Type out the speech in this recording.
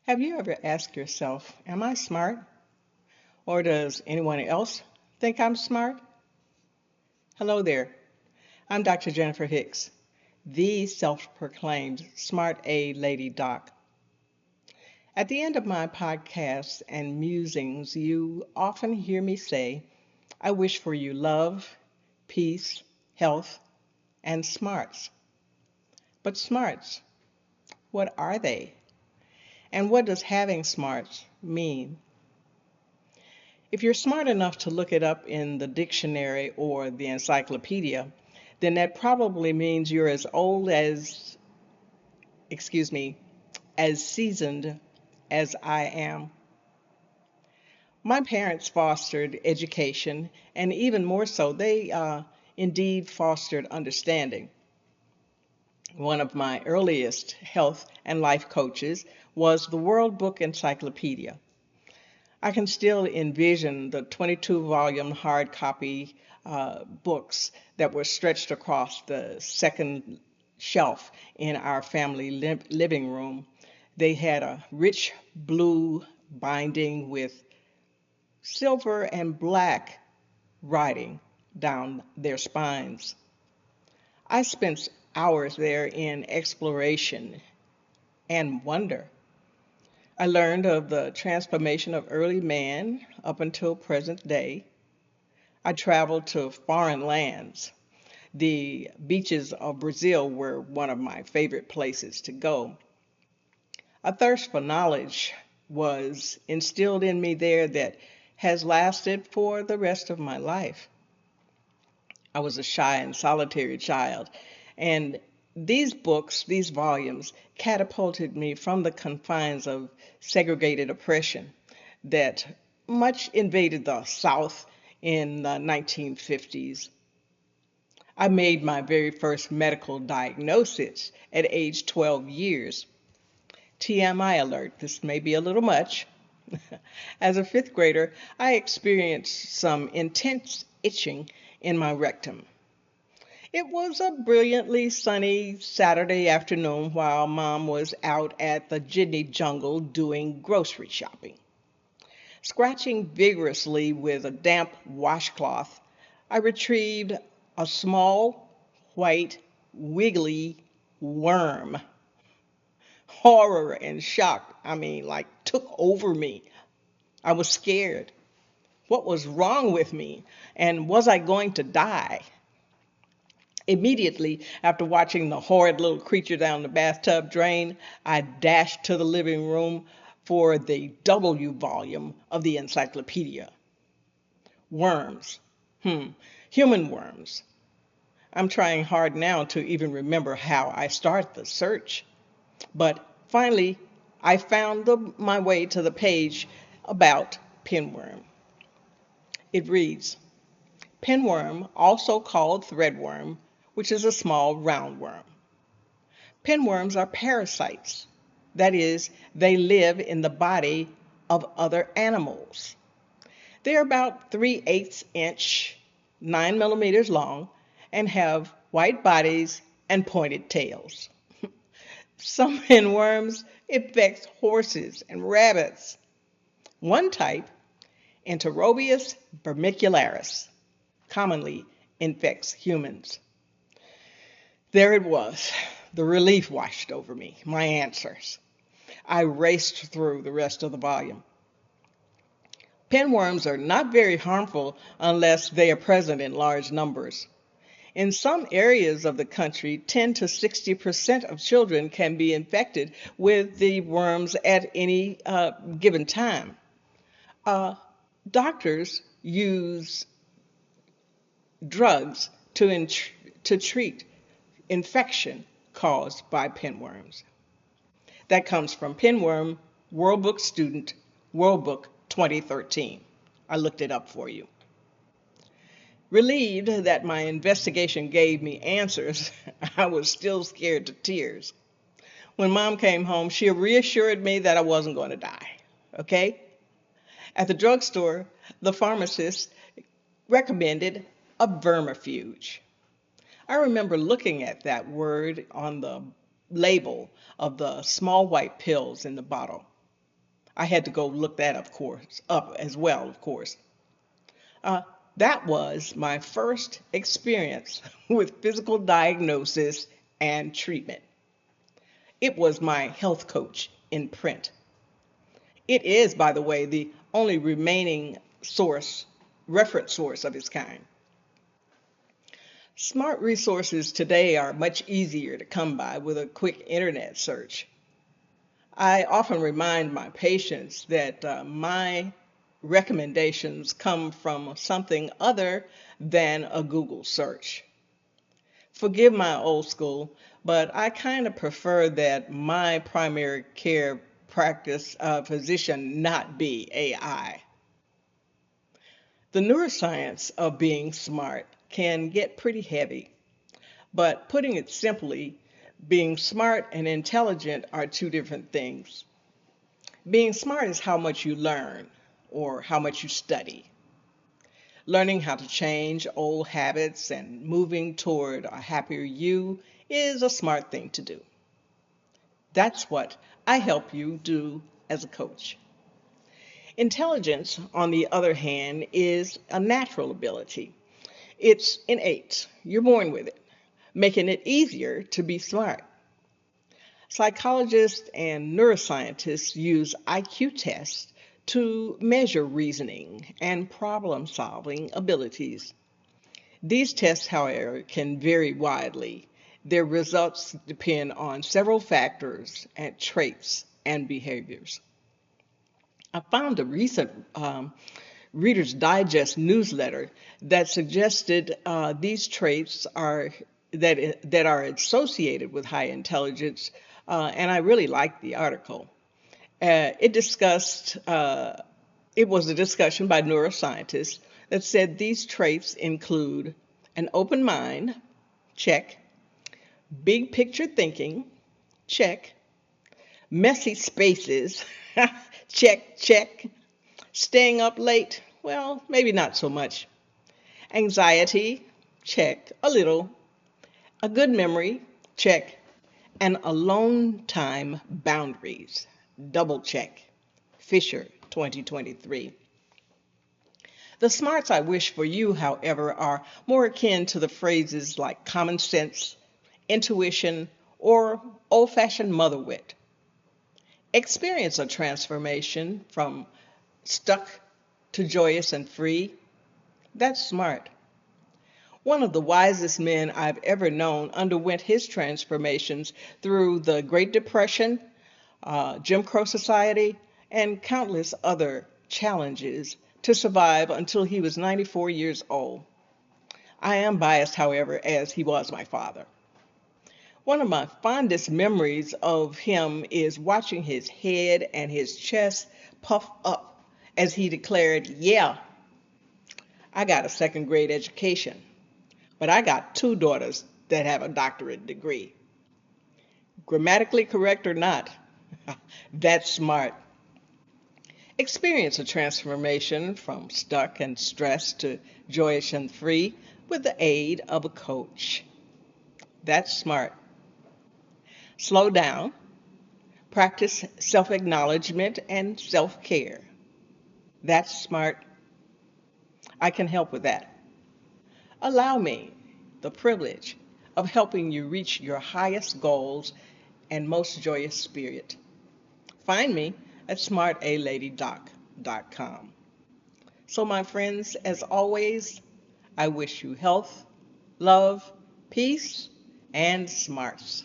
Have you ever asked yourself, am I smart? Or does anyone else think I'm smart? Hello there. I'm Dr. Jennifer Hicks, the self proclaimed Smart A Lady Doc. At the end of my podcasts and musings, you often hear me say, I wish for you love, peace, health, and smarts. But smarts, what are they? And what does having smarts mean? If you're smart enough to look it up in the dictionary or the encyclopedia, then that probably means you're as old as, excuse me, as seasoned as I am. My parents fostered education, and even more so, they indeed fostered understanding. One of my earliest health and life coaches was the World Book Encyclopedia. I can still envision the 22-volume hard copy books that were stretched across the second shelf in our family living room. They had a rich blue binding with silver and black writing down their spines. I spent hours there in exploration and wonder. I learned of the transformation of early man up until present day. I traveled to foreign lands. The beaches of Brazil were one of my favorite places to go. A thirst for knowledge was instilled in me there that has lasted for the rest of my life. I was a shy and solitary child, and these books, these volumes, catapulted me from the confines of segregated oppression that much invaded the South in the 1950s. I made my very first medical diagnosis at age 12 years. TMI alert, this may be a little much. As a fifth grader, I experienced some intense itching in my rectum. It was a brilliantly sunny Saturday afternoon while Mom was out at the Jitney Jungle doing grocery shopping. Scratching vigorously with a damp washcloth, I retrieved a small, white, wiggly worm. Horror and shock, took over me. I was scared. What was wrong with me? And was I going to die? Immediately after watching the horrid little creature down the bathtub drain, I dashed to the living room for the W volume of the encyclopedia. Worms. Human worms. I'm trying hard now to even remember how I started the search. But finally, I found my way to the page about pinworm. It reads, pinworm, also called threadworm, which is a small roundworm. Pinworms are parasites. That is, they live in the body of other animals. They're about 3/8 inch, 9 millimeters long, and have white bodies and pointed tails. Some pinworms infect horses and rabbits. One type, Enterobius vermicularis, commonly infects humans. There it was. The relief washed over me, my answers. I raced through the rest of the volume. Pinworms are not very harmful unless they are present in large numbers. In some areas of the country, 10 to 60% of children can be infected with the worms at any given time. Doctors use drugs to treat infection caused by pinworms. That comes from Pinworm World Book Student, World Book 2013. I looked it up for you. Relieved that my investigation gave me answers, I was still scared to tears. When Mom came home, she reassured me that I wasn't going to die, okay? At the drugstore, the pharmacist recommended a vermifuge. I remember looking at that word on the label of the small white pills in the bottle. I had to go look that up as well, of course. Uh, that was my first experience with physical diagnosis and treatment. It was my health coach in print. It is, by the way, the only remaining reference source of its kind. Smart resources today are much easier to come by with a quick internet search. I often remind my patients that my recommendations come from something other than a Google search. Forgive my old school, but I kind of prefer that my primary care practice physician not be AI. The neuroscience of being smart can get pretty heavy, but putting it simply, being smart and intelligent are two different things. Being smart is how much you learn or how much you study. Learning how to change old habits and moving toward a happier you is a smart thing to do. That's what I help you do as a coach. Intelligence, on the other hand, is a natural ability. It's innate. You're born with it, making it easier to be smart. Psychologists and neuroscientists use IQ tests to measure reasoning and problem-solving abilities. These tests, however, can vary widely. Their results depend on several factors and traits and behaviors. I found a recent Reader's Digest newsletter that suggested these traits that are associated with high intelligence, and I really liked the article. It discussed. It was a discussion by neuroscientists that said these traits include an open mind, check, big picture thinking, check, messy spaces, check, check, staying up late, well, maybe not so much, anxiety, check, a little, a good memory, check, and alone time boundaries, double check. Fisher, 2023. The smarts I wish for you, however, are more akin to the phrases like common sense, intuition, or old-fashioned mother wit. Experience a transformation from stuck to joyous and free. That's smart. One of the wisest men I've ever known underwent his transformations through the Great Depression, Jim Crow Society, and countless other challenges to survive until he was 94 years old. I am biased, however, as he was my father. One of my fondest memories of him is watching his head and his chest puff up as he declared, "Yeah, I got a second grade education, but I got two daughters that have a doctorate degree." Grammatically correct or not, that's smart. Experience a transformation from stuck and stressed to joyous and free with the aid of a coach. That's smart. Slow down. Practice self-acknowledgement and self-care. That's smart. I can help with that. Allow me the privilege of helping you reach your highest goals and most joyous spirit. Find me at smartaladydoc.com. So, my friends, as always, I wish you health, love, peace, and smarts.